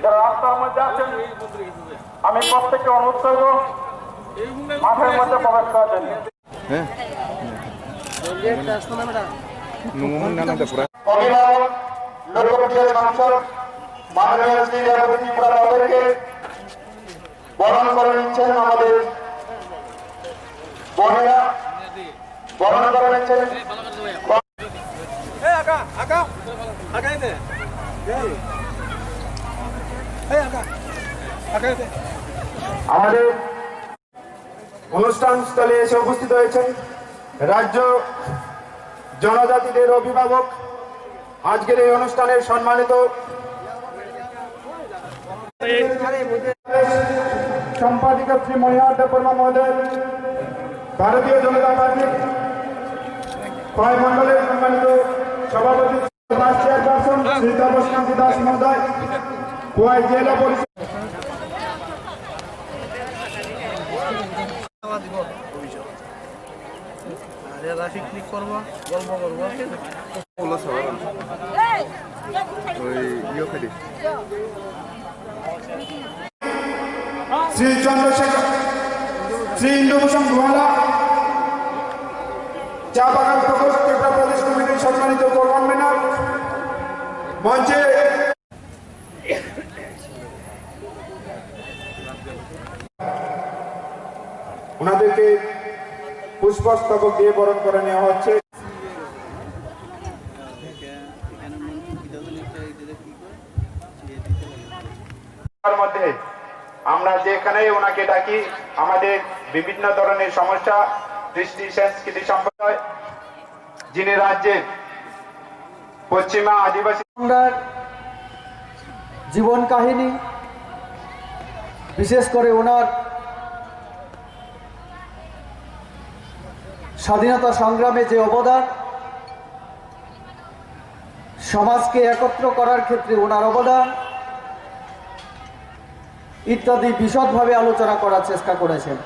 যারা রাস্তার মধ্যে আছেন আমি প্রত্যেককে অনুরোধ করব মাঠের মধ্যে প্রবেশ করার জন্য। অভিভাবক লোকপ্রিয় সাংসদ মাননীয় শ্রী রেবতী তাদেরকে বরণ করে নিচ্ছেন। আমাদের বোনেরা বরণ করে নিচ্ছেন। আমাদের অনুষ্ঠান স্থলে এসে উপস্থিত হয়েছেন রাজ্য জনজাতিদের অভিভাবক, আজকের এই অনুষ্ঠানের সম্মানিত সম্পাদিকা শ্রী মনিহার দেববর্মা মহোদয়, ভারতীয় জনতা পার্টির কয় মন্ডলের সম্মানিত সভাপতি ভাইস চেয়ারপারসন শ্রী তপস্কান্তি দাস মহোদয়, কোয়াই জেলা পরিষদ পিকনিক করবো, গল্প করবো, শ্রী চন্দ্রশেখর, শ্রী ইন্দুভূষণ গুহালা, চা বাগান প্রকল্প ত্রিপুরা প্রদেশ কমিটির সম্মানিত কনভেনর মঞ্চে ওনাদেরকে পুষ্পস্তবক দিয়ে বরণ করে নেওয়া হচ্ছে। মধ্যে আমরা যেখানে ওনাকে ডাকি আমাদের বিভিন্ন ধরনের সমস্যা, কৃষ্টি সংস্কৃতি সম্প্রদায়, যিনি রাজ্যের পশ্চিমা আদিবাসী জীবন কাহিনী, বিশেষ করে ওনার স্বাধীনতা সংগ্রামে যে অবদান, সমাজকে একত্র করার ক্ষেত্রে ওনার অবদান ইত্যাদি বিশদভাবে আলোচনা করার চেষ্টা করেছেন।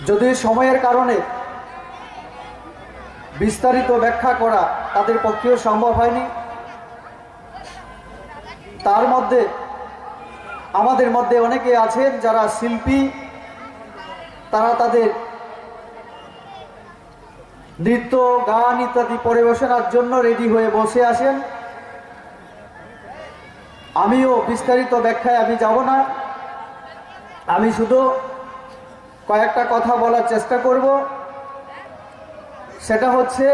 যদি সময়ের কারণে বিস্তারিত ব্যাখ্যা করা তাদের পক্ষেও সম্ভব হয়নি, তার মধ্যে আমাদের মধ্যে অনেকে আছেন যারা শিল্পী, তারা তাদের নৃত্য, গান ইত্যাদি পরিবেশনার জন্য রেডি হয়ে বসে আছেন। আমিও বিস্তারিত ব্যাখ্যায় আমি যাব না, আমি শুধু কয়েকটা কথা বলার চেষ্টা করব। সেটা হচ্ছে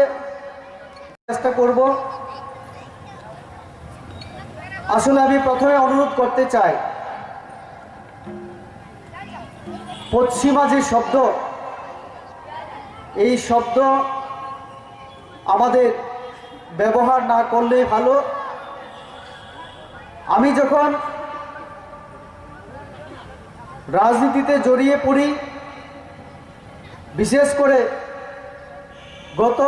আসলে আমি প্রথমে অনুরোধ করতে চাই, পশ্চিমা যে শব্দ, এই শব্দ আমাদের ব্যবহার না করলেই ভালো। আমি যখন রাজনীতিতে জড়িয়ে পড়ি, বিশেষ করে গত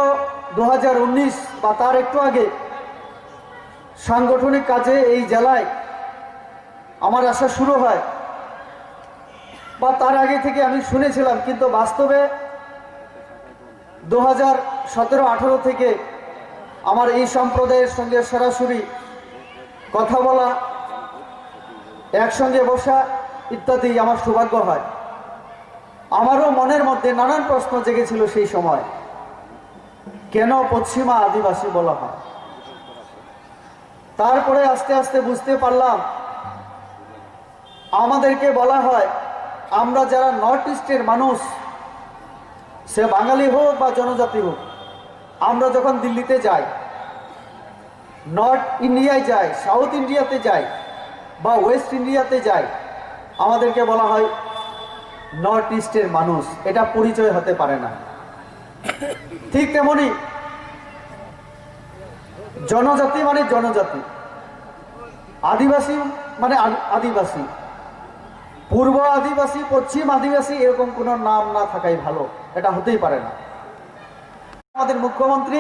2019 বা তার একটু আগে সাংগঠনিক কাজে এই জেলায় আমার আসা শুরু হয়, বা তার আগে থেকে আমি শুনেছিলাম, কিন্তু বাস্তবে 2017-18 থেকে আমার এই সম্প্রদায়ের সঙ্গে সরাসরি কথা বলা, একসঙ্গে বসা ইত্যাদি আমার সৌভাগ্য হয়। আমারও মনের মধ্যে নানান প্রশ্ন জেগেছিল সেই সময়, কেন পশ্চিমা আদিবাসী বলা হয়। তারপরে আস্তে আস্তে বুঝতে পারলাম, আমাদেরকে বলা হয় আমরা যারা নর্থ ইস্টের মানুষ, সে বাঙালি হোক বা জনজাতি হোক, আমরা যখন দিল্লিতে যাই, নর্থ ইন্ডিয়ায় যাই, সাউথ ইন্ডিয়াতে যাই বা ওয়েস্ট ইন্ডিয়াতে যাই, আমাদেরকে বলা হয় নর্থ ইস্টের মানুষ। এটা পরিচয় হতে পারে না। ঠিক তেমনি জনজাতি মানে জনজাতি, আদিবাসী মানে আদিবাসী, পূর্ব আদিবাসী, পশ্চিম আদিবাসী, এরকম কোনো নাম না থাকাই ভালো। এটা হতেই পারে না। আমাদের মুখ্যমন্ত্রী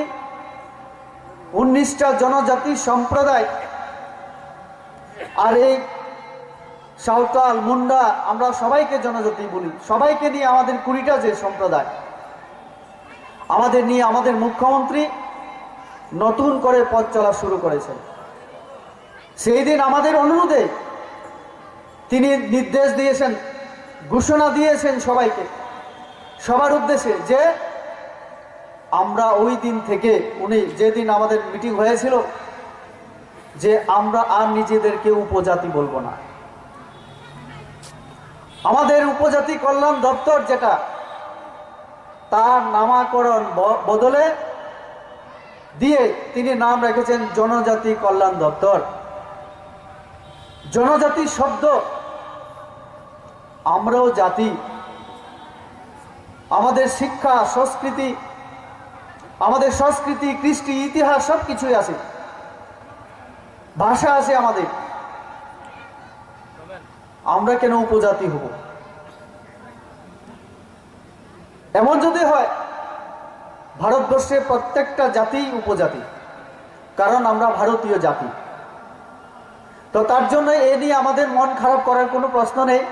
19টা জনজাতি সম্প্রদায়, আর এই সাঁওতাল, মুন্ডা, আমরা সবাইকে জনজাতি বলি, সবাইকে নিয়ে আমাদের 20টা যে সম্প্রদায়, আমাদের নিয়ে আমাদের মুখ্যমন্ত্রী নতুন করে পথ চলা শুরু করেছেন। সেই দিন আমাদের অনুরোধে তিনি নির্দেশ দিয়েছেন, ঘোষণা দিয়েছেন সবাইকে, সবার উদ্দেশ্যে, যে আমরা ওই দিন থেকে, উনি যেদিন আমাদের মিটিং হয়েছিল, যে আমরা আর নিজেদেরকে উপজাতি বলবো না। আমাদের উপজাতি কল্যাণ দপ্তর যেটা, তার নামকরণ বদলে দিয়ে তিনি নাম রেখেছেন জনজাতি কল্যাণ দপ্তর। জনজাতি শব্দ, আমরাও জাতি, আমাদের শিক্ষা সংস্কৃতি, আমাদের সংস্কৃতি, কৃষ্টি, ইতিহাস সব কিছুই আছে, ভাষা আছে আমাদের। আমরা কেন উপজাতি হব? এমন যদি হয়, ভারতবর্ষের প্রত্যেকটা জাতি উপজাতি, কারণ আমরা ভারতীয় জাতি। তো তার জন্য এ নিয়ে আমাদের মন খারাপ করার কোনো প্রশ্ন নেই।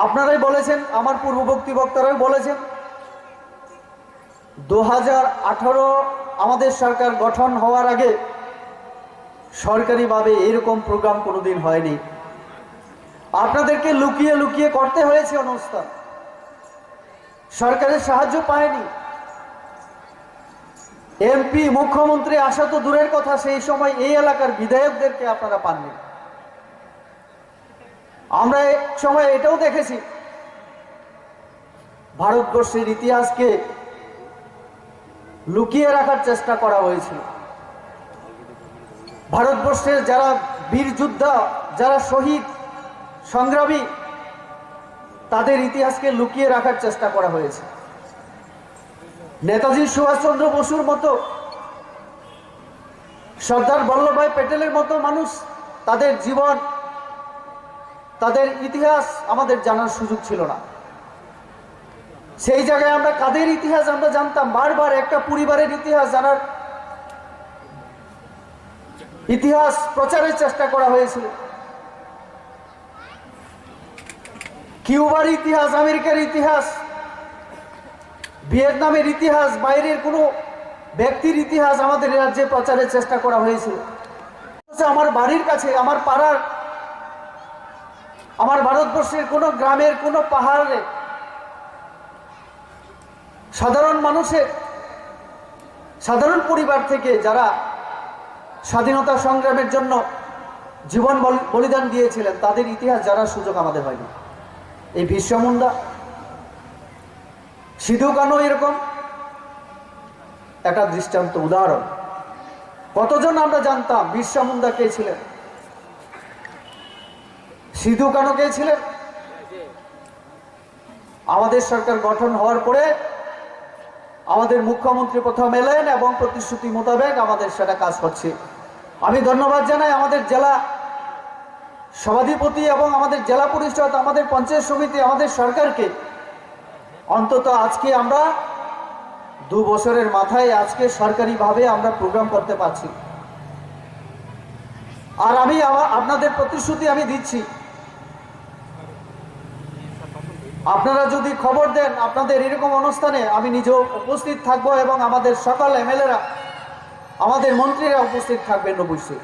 আপনারাই বলেছেন, আমার পূর্ববর্তী বক্তারাই বলেছেন, 2018 আমাদের সরকার গঠন হওয়ার আগে সরকারিভাবে এরকম প্রোগ্রাম কোনোদিন হয়নি। আপনাদেরকে লুকিয়ে লুকিয়ে করতে হয়েছে অনুষ্ঠান, সরকারের সাহায্য পায়নি। এমপি, মুখ্যমন্ত্রী আসা তো দূরের কথা, সেই সময় এই এলাকার বিধায়কদেরকে আপনারা পাননি। আমরা এক সময় এটাও দেখেছি, ভারতবর্ষের ইতিহাসকে লুকিয়ে রাখার চেষ্টা করা হয়েছিল। ভারতবর্ষের যারা বীর যোদ্ধা, যারা শহীদ সংগ্রামী, তাদের ইতিহাসকে লুকিয়ে রাখার চেষ্টা করা হয়েছে। নেতাজি সুভাষচন্দ্র বসুর মতো, সর্দার বল্লভভাই প্যাটেলের মতো মানুষ, তাদের জীবন, তাদের ইতিহাস আমাদের জানার সুযোগ ছিল না। সেই জায়গায় আমরা কাদের ইতিহাস আমরা জানতাম? বারবার একটা পরিবারের ইতিহাস জানার, ইতিহাস প্রচারের চেষ্টা করা হয়েছিল। কিউবার ইতিহাস, আমেরিকার ইতিহাস, ভিয়েতনামের ইতিহাস, বাইরের কোনো ব্যক্তির ইতিহাস আমাদের রাজ্যে প্রচারের চেষ্টা করা হয়েছিল। আমার বাড়ির কাছে, আমার পাড়ার, আমার ভারতবর্ষের কোনো গ্রামের, কোনো পাহাড়ে সাধারণ মানুষের, সাধারণ পরিবার থেকে যারা স্বাধীনতা সংগ্রামের জন্য জীবন বলিদান দিয়েছিলেন, তাদের ইতিহাস জানার সুযোগ আমাদের হয়নি। এই বিরসা মুন্ডা, সিধু কানু এরকম একটা দৃষ্টান্ত, উদাহরণ। কতজন আমরা জানতাম বিরসা মুন্ডা কে ছিলেন, সিধু কানু কে ছিলেন? আমাদের সরকার গঠন হওয়ার পরে আমাদের মুখ্যমন্ত্রী প্রথম এলেন এবং প্রতিশ্রুতি মোতাবেক আমাদের সেটা কাজ হচ্ছে। আমি ধন্যবাদ জানাই আমাদের জেলা সভাধিপতি এবং আমাদের জেলা পরিষদ, আমাদের পঞ্চায়েত সমিতি, আমাদের সরকারকে। অন্তত আজকে আমরা 2 বছরের মাথায় আজকে সরকারিভাবে আমরা প্রোগ্রাম করতে পারছি। আর আমি আপনাদের প্রতিশ্রুতি আমি দিচ্ছি, আপনারা যদি খবর দেন, আপনাদের এরকম অনুষ্ঠানে আমি নিজেও উপস্থিত থাকবো এবং আমাদের সকল এমএলএরা, আমাদের মন্ত্রীরা উপস্থিত থাকবেন অবশ্যই।